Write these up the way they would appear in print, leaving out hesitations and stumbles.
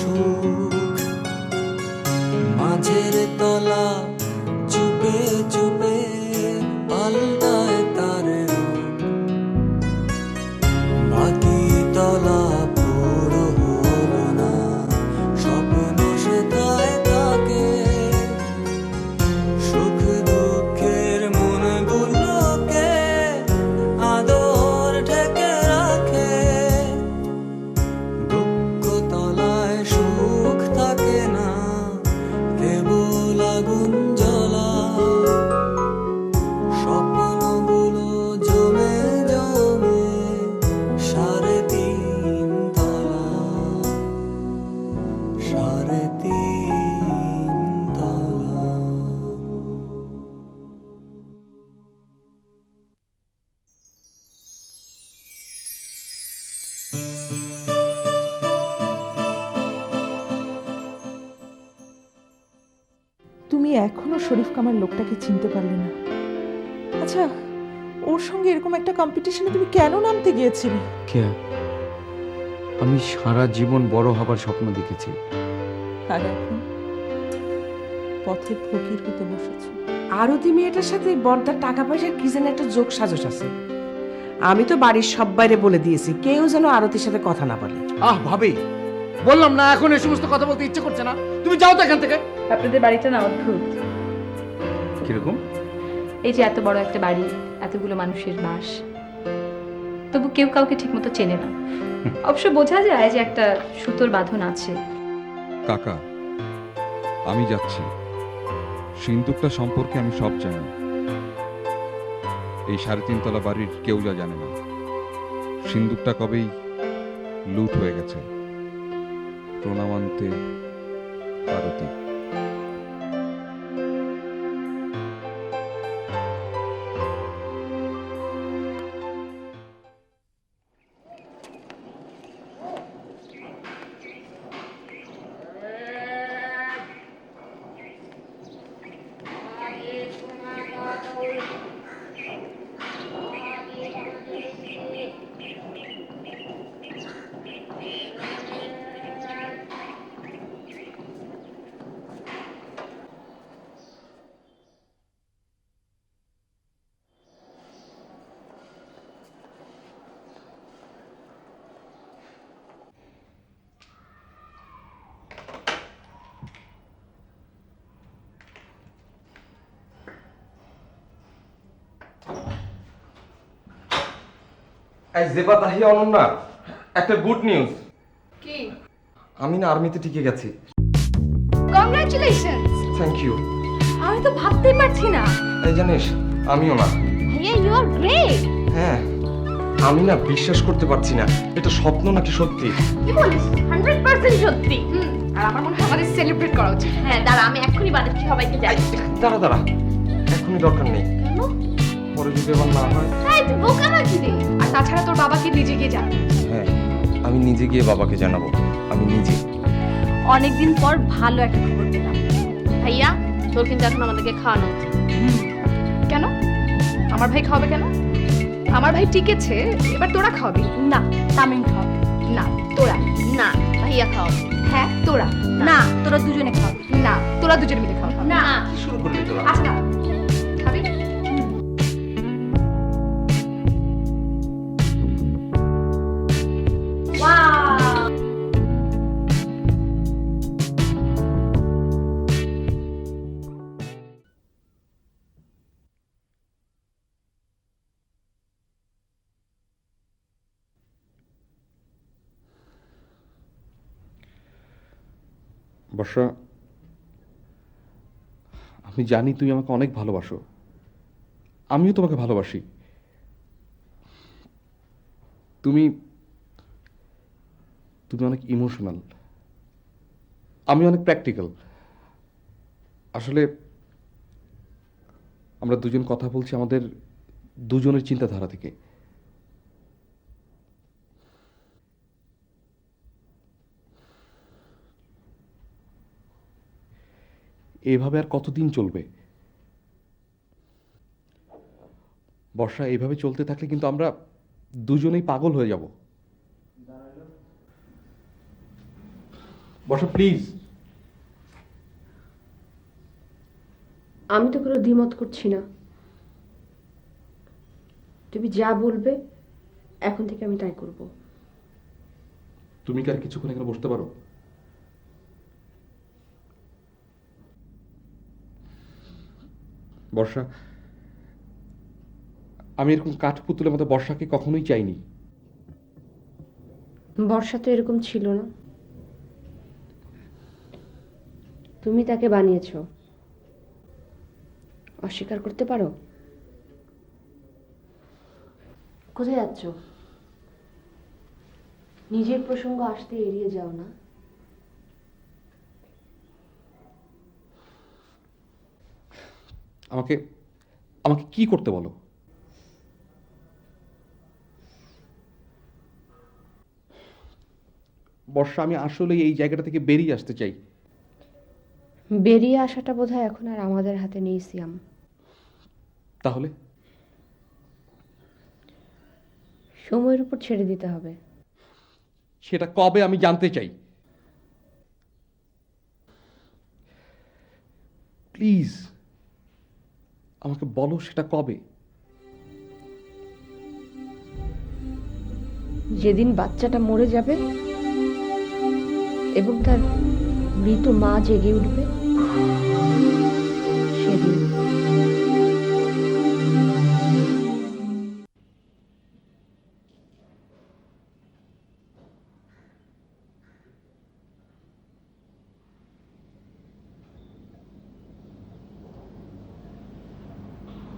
সুখ, মাঝের তলা চুপে চুপে পাল্টায় তার রূপ, বাকি তলা পুরো হলো না, স্বপ্ন সে তাই থাকে। সুখ দুঃখের মনগুলোকে আদর ঢেকে রাখে, দুঃখ তলায় সুখ থাকে না, কেবল আগুন জ্বলা, স্বপ্নগুলো জমে জমে 3.5 তলা, 3.5 তলা। তুমি এখনো শরীফ কামাল লোকটাকে চিনতে পারলে না? আচ্ছা, ওর সঙ্গে এরকম একটা কম্পিটিশনে তুমি কেন নামতে গিয়েছিলে? কে? আমি সারা জীবন বড় হবার স্বপ্ন দেখেছি। আর এখন পথের ফকির হতে বসেছ। আরতি মেয়েটার সাথে বর্দার টাকা পয়সার কি যেন একটা যোগ সাজস আছে। আমি তো বাড়ির সবাইরে বলে দিয়েছি, কেউ যেন আরতির সাথে কথা না বলে। ভাবি, বললাম না এখন এই সমস্ত কথা বলতে ইচ্ছে করছে না, তুমি যাও তো এখান থেকে। আপনাদের বাড়িটা না অদ্ভুত। কিরকম? এই যে এত বড় একটা বাড়ি, এতগুলো মানুষের বাস, তবু কেউ কাউকে ঠিকমতো চেনে না। অবশ্য বোঝা যায় যে একটা সুতোর বাঁধন আছে। কাকা, আমি যাচ্ছি। সিন্দুকটা সম্পর্কে আমি সব জানি। এই 3.5 তলা বাড়ির কেউ যা জানে না। সিন্দুকটা কবেই লুট হয়ে গেছে। প্রণামান্তে আরতি। এই জেবা তাহিয়া অনন্যা, একটা গুড নিউজ। কি? আমি না আর্মিতে টিকে গেছি। কংগ্রাচুলেশনস। Thank you. আমি তো ভাবতেই পারছি না। এই জানিস, আমিও না। ভাইয়া, ইউ আর গ্রেট। হ্যাঁ, আমি না বিশ্বাস করতে পারছি না, এটা স্বপ্ন নাকি সত্যি। কি বলিস? 100% সত্যি। আর আমার মনে হয় আমাদের সেলিব্রেট করা উচিত। হ্যাঁ, দাঁড়া, আমি এক্ষুনি বাড়িতে সবাইকে যাই। দাঁড়া দাঁড়া, এখনই দরকার নেই। কেন? পরে যদি আবার না হয়। এই তুই বোকা নাকি রে? আর তাছাড়া তোর বাবাকে নিজে গিয়ে জানা। হ্যাঁ, আমি নিজে গিয়ে বাবাকে জানাবো। আমি নিজে। অনেকদিন পর ভালো একটা খবর পেলাম। ভাইয়া, তোর কিন্তু এখন আমাদেরকে খাওয়ানো উচিত। কেন? আমার ভাই খাওয়াবে কেন? আমার ভাই টিকেছে, এবার তোরা খাওয়াবি। না, তামিম খাওয়াবে। না, তোরা। না, ভাইয়া খাওয়াবে। হ্যাঁ, তোরা। না, তোরা দুজনে খাওয়াবি। না, তোরা দুজনে মিলে খাওয়াবি। না, কি শুরু করলি তোরা? আচ্ছা, খাবি? ওয়াও! বর্ষা, আমি জানি তুমি আমাকে অনেক ভালোবাসো, আমিও তোমাকে ভালোবাসি। তুমি তুমি অনেক ইমোশনাল, আমি অনেক প্র্যাকটিক্যাল। আসলে আমরা দুজন কথা বলছি আমাদের দুজনের চিন্তাধারা থেকে। এভাবে আর কতদিন চলবে বর্ষা? এভাবে চলতে থাকলে কিন্তু আমরা দুজনেই পাগল হয়ে যাব। বর্ষা প্লিজ। আমি তো কোনো দ্বিমত করছি না, তুমি যা বলবে এখন থেকে আমি তাই করব। তুমি কি আর কিছুক্ষণ এখানে বসতে পারো? বর্ষা, আমি এরকম কাঠপুতুলের মতো বর্ষাকে কখনোই চাইনি। বর্ষা তো এরকম ছিল না, তুমি তাকে বানিয়েছো, অস্বীকার করতে পারো? কোথায় যাচ্ছ? নিজের প্রসঙ্গ আসতে এড়িয়ে যাও না। আমাকে আমাকে কি করতে বলো? বর্ষা, আমি আসলে এই জায়গাটা থেকে বেরিয়ে আসতে চাই। বেরিয়ে আসাটা বোধহয় এখন আর আমাদের হাতে নেই সিয়াম। তাহলে সময়ের উপর ছেড়ে দিতে হবে। সেটা কবে আমি জানতে চাই। প্লিজ আমাকে বলো সেটা কবে। যেদিন বাচ্চাটা মরে যাবে এবং তার মৃত মা জেগে উঠবে সেদিন।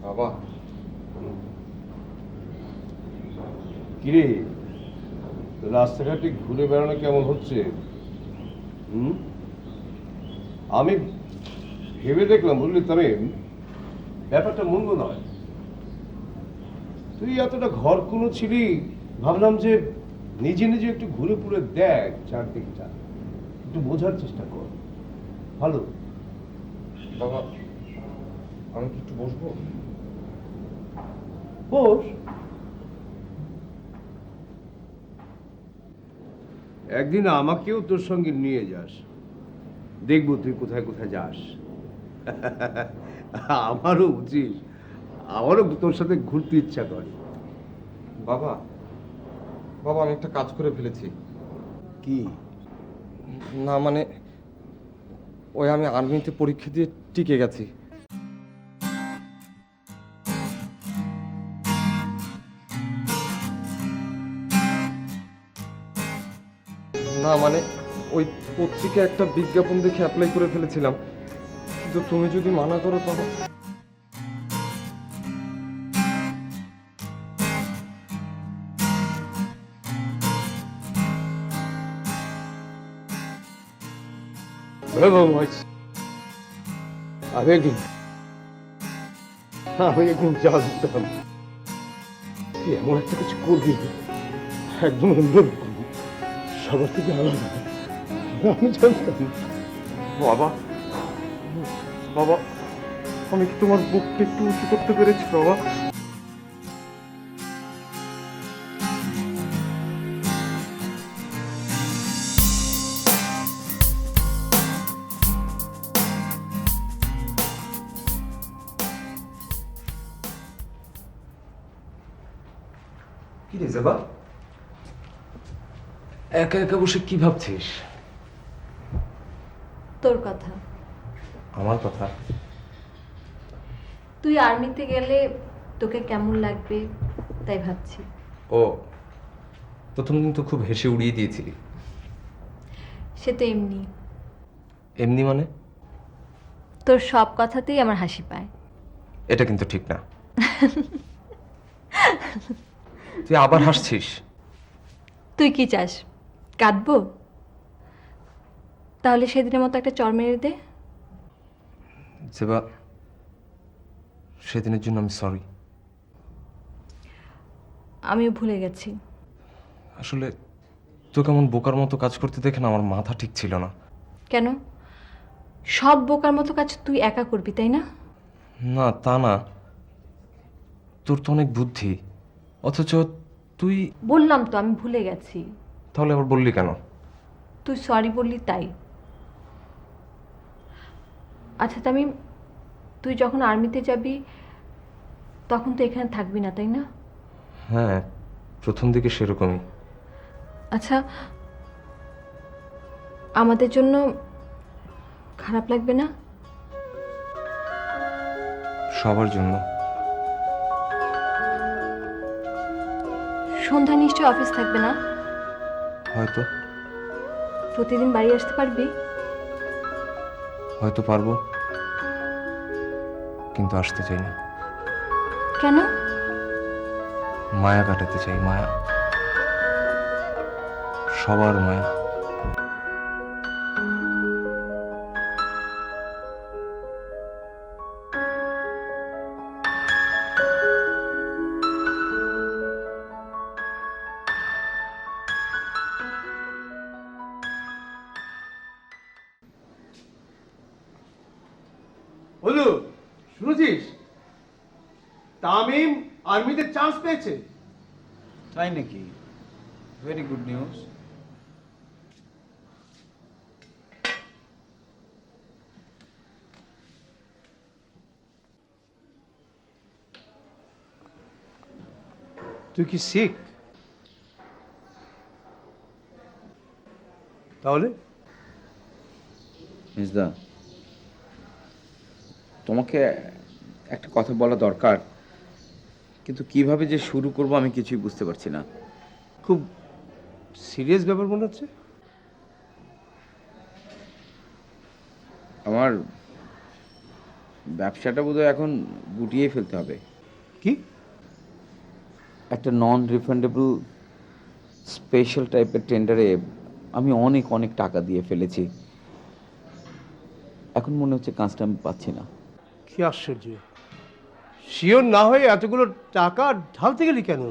বাবা, কিরে রাস্তাঘাটে ঘুরে বেড়ানো কেমন হচ্ছে? আমি ভেবে দেখলাম, বুঝলি তামিম, ব্যাপারটা মন্দ নয়। তুই এতটা ঘর কোনো ছিলি, ভাবলাম যে নিজে নিজে একটু ঘুরে পুরে দেখ চারদিকটা, একটু বোঝার চেষ্টা কর। ভালো। বাবা, আমি কি একটু বসবো? বস। একদিন আমাকেও তোর সঙ্গে নিয়ে যাস, দেখবো তুই কোথায় কোথায় যাস। আমারও উচিত, আমারও তোর সাথে ঘুরতে ইচ্ছা করে। বাবা, বাবা আমি একটা কাজ করে ফেলেছি। কি? না মানে ওই আমি আর্মিতে পরীক্ষা দিয়ে টিকে গেছি। না মানে ওই পত্রিকায় একটা বিজ্ঞাপন দেখে অ্যাপ্লাই করে ফেলেছিলাম, কিন্তু তুমি যদি মানা করো তখন। আমি একদিন জানতাম তুই এমন একটা কিছু করবি, একদম অন্যরকম, সবার থেকে আলাদা। আমি জানতাম। বাবা, বাবা আমি কি তোমার বুকটা একটু উঁচু করতে পেরেছি বাবা? কি রে জেবা, একা একা বসে কি ভাবছিস? তোর কথা। আমার কথা? তুই আর্মিতে গেলে তোকে কেমন লাগবে তাই ভাবছি। ও, প্রথম দিন তো খুব হেসে উড়িয়ে দিয়েছিলি। সে তো এমনি, এমনি মানে? তোর সব কথাতেই আমার হাসি পায়। এটা কিন্তু ঠিক না। তুই আবার হাসছিস। তুই কি চাস, কাঁদবো? তাহলে সেদিনের মতো একটা চড় মেরে দে। জেবা, সেদিনের জন্য আমি সরি। আমিও ভুলে গেছি। আসলে তো কেমন বোকার মতো কাজ করতে দেখে না আমার মাথা ঠিক ছিল না। কেন? সব বোকার মতো কাজ তুই একা করবি তাই না? না তা না, তোর তো অনেক বুদ্ধি, অথচ তুই। বললাম তো আমি ভুলে গেছি। তাহলে আবার বললি কেন? তুই সরি বললি তাই। আচ্ছা তামিম, তুই যখন আর্মিতে যাবি তখন তো এখানে থাকবি না, তাই না? হ্যাঁ, প্রথম দিকে সেরকমই। আচ্ছা, আমাদের জন্য খারাপ লাগবে না? সবার জন্য। সন্ধ্যা নিশ্চয় অফিস থাকবে না? হয়তো। প্রতিদিন বাড়ি আসতে পারবি? হয়তো পারবো, কিন্তু আসতে চাই না। কেন? মায়া কাটাতে চাই, মায়া, সবার মায়া। বলু, শুনেছিস তামিম আর্মিতে চান্স পেয়েছে? তাই নাকি? Very good news. তুই কি শিখ? তাহলে মিসদা, তোমাকে একটা কথা বলা দরকার, কিন্তু কিভাবে যে শুরু করব আমি কিছুই বুঝতে পারছি না। খুব সিরিয়াস ব্যাপার মনে হচ্ছে। আমার ব্যবসাটা বোধহয় এখন গুটিয়ে ফেলতে হবে। কি? একটা নন রিফান্ডেবল স্পেশাল টাইপের টেন্ডারে আমি অনেক অনেক টাকা দিয়ে ফেলেছি। এখন মনে হচ্ছে কাজটা আমি পাচ্ছি না। কি আশ্চর্য! শিওর না হয়ে এতগুলো টাকা ঢালতে গেলি কেন?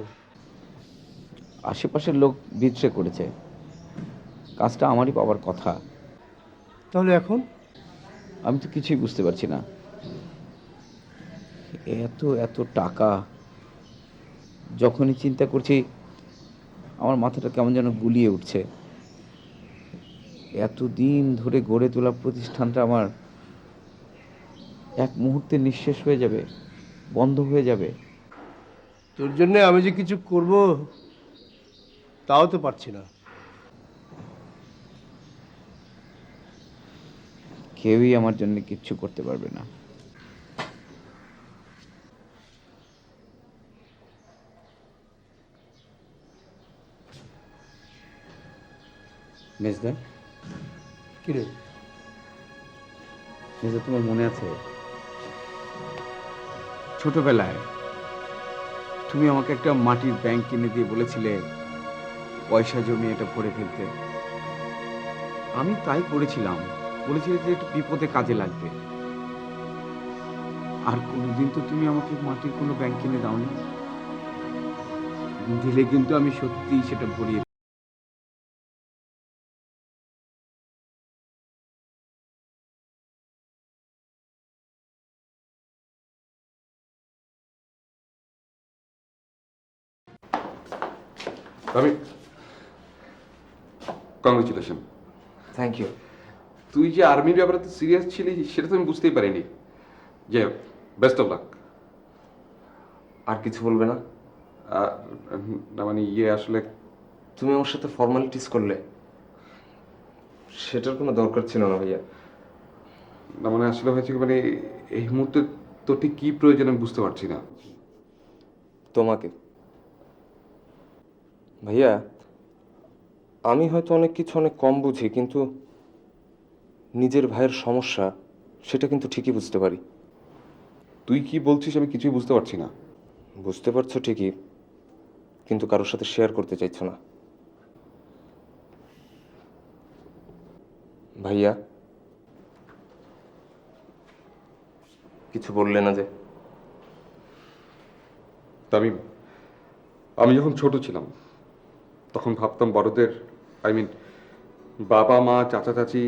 আশেপাশের লোক বিদ্রোহ করেছে, কাজটা আমারই পাওয়ার কথা। তাহলে এখন? আমি তো কিছুই বুঝতে পারছি না। এত এত টাকা, যখনই চিন্তা করছি আমার মাথাটা কেমন যেন গুলিয়ে উঠছে। এতদিন ধরে গড়ে তোলা প্রতিষ্ঠানটা আমার এক মুহূর্তে নিঃশেষ হয়ে যাবে, বন্ধ হয়ে যাবে। তোর জন্য আমি যে কিছু করব তাও তো পারছি না। কেউই আমার জন্য কিচ্ছু করতে পারবে না। মেজদা, কি রে? মেজদা, তোমার মনে আছে ছোটবেলায় তুমি আমাকে একটা মাটির ব্যাংক কিনে দিয়ে বলেছিলে পয়সা জমিয়ে এটা ভরে ফেলতে? আমি তাই করেছিলাম। বলেছিলে যে এটা বিপদে কাজে লাগবে। আর কোনোদিন তো তুমি আমাকে মাটির কোনো ব্যাংক কিনে দাওনি। দিলে কিন্তু আমি সত্যিই সেটা ভরিয়ে। আমি কংগ্রেচুলেশন। Thank you. তুই যে আর্মির ব্যাপারে তো সিরিয়াস ছিলি সেটা তো আমি বুঝতেই পারিনি। যে বেস্ট অফ লাক। আর কিছু বলবে না? না মানে আসলে তুমি আমার সাথে ফর্মালিটিস করলে, সেটার কোনো দরকার ছিল না ভাইয়া। না মানে আসলে হয়েছে কি, মানে এই মুহূর্তে তোর ঠিক কী প্রয়োজন আমি বুঝতে পারছি না। তোমাকে ভাইয়া, আমি হয়তো অনেক কিছু অনেক কম বুঝি, কিন্তু নিজের ভাইয়ের সমস্যা সেটা কিন্তু ঠিকই বুঝতে পারি। তুই কি বলছিস আমি কিছুই বুঝতে পারছি না। বুঝতে পারছো ঠিকই, কিন্তু কারোর সাথে শেয়ার করতে চাইছো না। ভাইয়া, কিছু বললে না যে? তামিম, আমি যখন ছোট ছিলাম তখন ভাবতাম বড়দের, বাবা মা চাচা চাচি,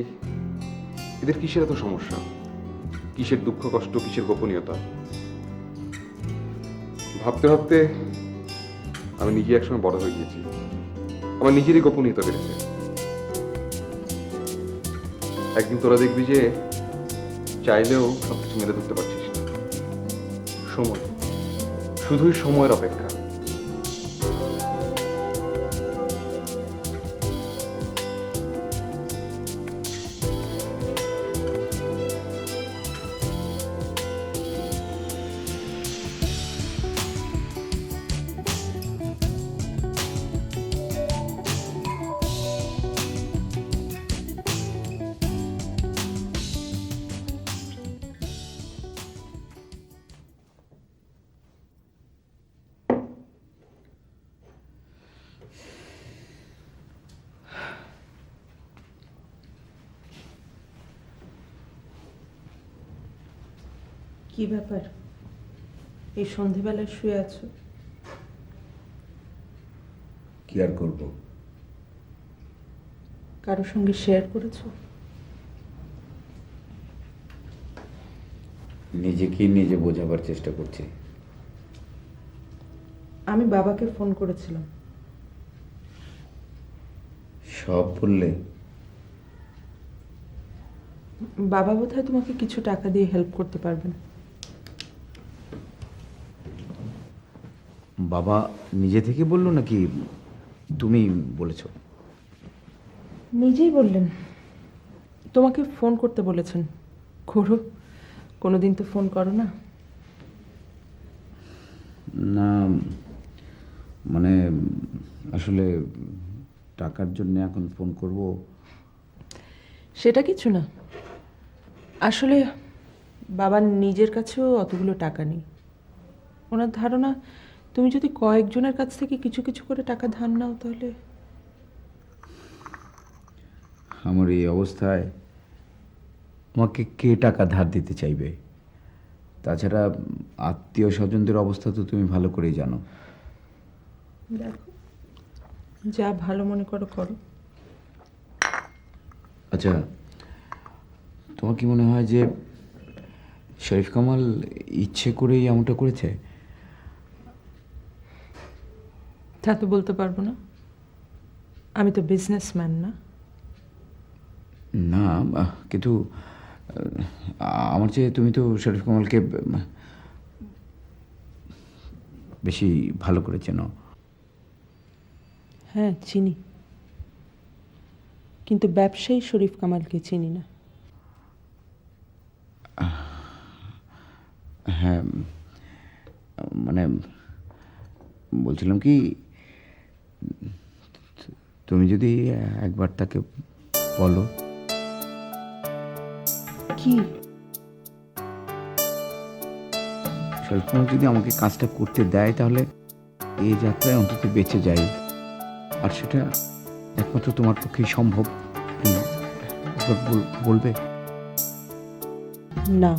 এদের কিসের এত সমস্যা, কিসের দুঃখ কষ্ট, কিসের গোপনীয়তা। ভাবতে ভাবতে আমি নিজে একসময় বড় হয়ে গিয়েছি, আমার নিজেরই গোপনীয়তা বেড়েছে। একদিন তোরা দেখবি যে চাইলেও সবকিছু মেলে ধরতে পারছিস না। সময়, শুধুই সময়ের অপেক্ষা। কি ব্যাপার, এই সন্ধেবেলায় শুয়ে আছো? কি আর করব? কারোর সঙ্গে শেয়ার করেছো? নিজেকেই নিজে বোঝাবার চেষ্টা করছি। আমি বাবাকে ফোন করেছিলাম। সব বললে? বাবা বোধহয় তোমাকে কিছু টাকা দিয়ে হেল্প করতে পারবেন। বাবা নিজে থেকে বললো নাকি তুমি বলেছো? নিজেই বললেন, তোমাকে ফোন করতে বলেছেন। করো, কোনোদিন তো ফোন করো না। না মানে আসলে টাকার জন্য এখন ফোন করব? সেটা কিছু না, আসলে বাবার নিজের কাছেও অতগুলো টাকা নেই। ওনার ধারণা তুমি যদি কয়েকজনের কাছ থেকে কিছু কিছু করে টাকা ধার নাও তাহলে। আমার এই অবস্থায় আমাকে কে টাকা ধার দিতে চাইবে? তাছাড়া আত্মীয় স্বজনদের অবস্থা তো তুমি ভালো করেই জানো। দেখো, যা ভালো মনে করো করো। আচ্ছা, তোমার কি মনে হয় যে শরীফ কামাল ইচ্ছে করেই এমনটা করেছে? তা তো বলতে পারবো না, আমি তো বিজনেসম্যান না। না কিন্তু আমার চেয়ে তুমি তো শরীফ কামালকে বেশি ভালো করে চেনো। হ্যাঁ চিনি, কিন্তু ব্যবসায়ী শরীফ কামালকে চিনি না। হ্যাঁ মানে বলছিলাম কি, তুমি যদি একবার তাকে বলো। কি? শরীফ কামাল যদি আমাকে কাজটা করতে দেয় তাহলে এই যাত্রায় অন্তত বেঁচে যাই, আর সেটা একমাত্র তোমার পক্ষেই সম্ভব। বলবে? না,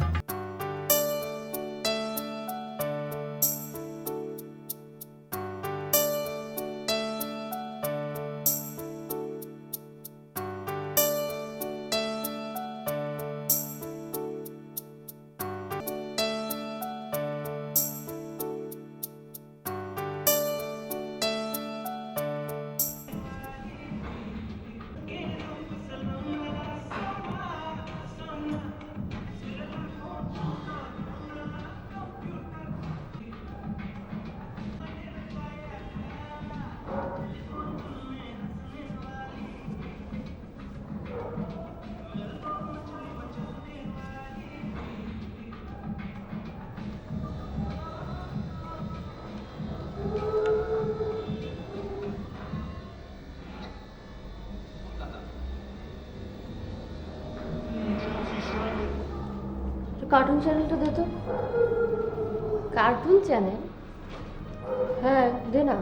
কার্টুন চ্যানেলটা দে তো। Cartoon channel? হ্যাঁ দে না।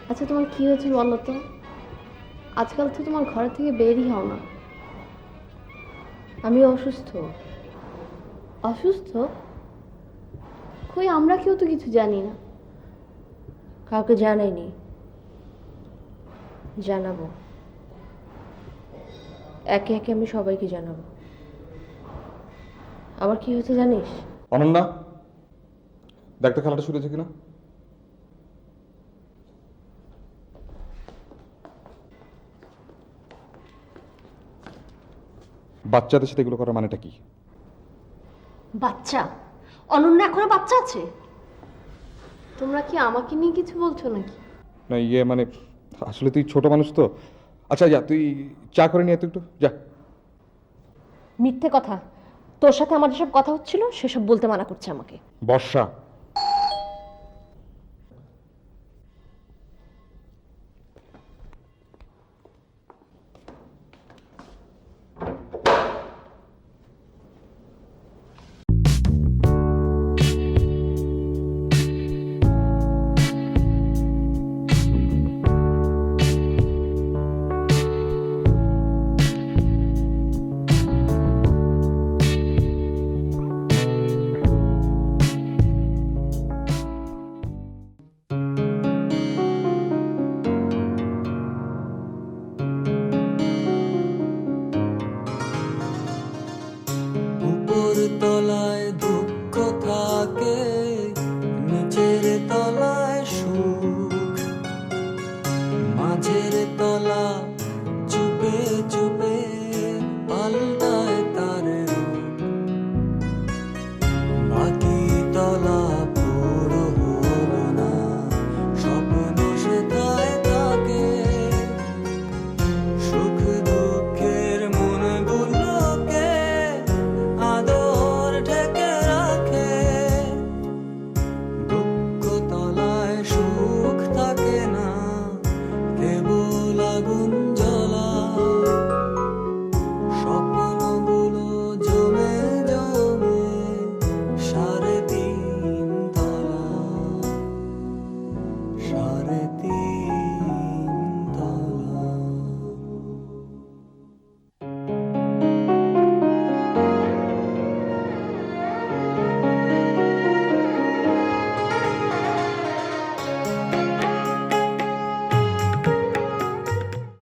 আচ্ছা তোমার কি হয়েছে বলো তো? আজকাল তো তোমার ঘর থেকে বেরই হও না। আমি অসুস্থ। অসুস্থ? কই আমরা কেউ তো কিছু জানি না। কাউকে জানাইনি, জানাবো। একে একে আমি সবাইকে জানাবো। আমার কি হয়েছে জানিস? অনন্যা, দেখতে খেলাটা শুরু হয়েছে কিনা। বাচ্চাদের সাথে এগুলো করার মানেটা কি? বাচ্চা? অনন্যা এখনো বাচ্চা আছে? তোমরা কি আমাকে নিয়ে কিছু বলছো নাকি? না ইয়ে মানে আসলে তুই ছোট মানুষ তো। আচ্ছা যা, তুই চা করে নিয়ে তুই একটু যা। মিথ্যে কথা। তোর সাথে আমার যেসব কথা হচ্ছিল সেসব বলতে মানা করছে আমাকে। বর্ষা, উপর তলায় দুঃখ থাকে, নিচের তলায় সুখ, মাঝের তলা চুপে চুপে পাল্টায় তার রূপ, বাকি তলা পুরো হলো না, স্বপ্ন সেথায় থাকে, সুখ দুঃখের মনগুলোকে আদর ঢেকে রাখে, দুঃখ তলায় সুখ থাকে না, কেবল আগুন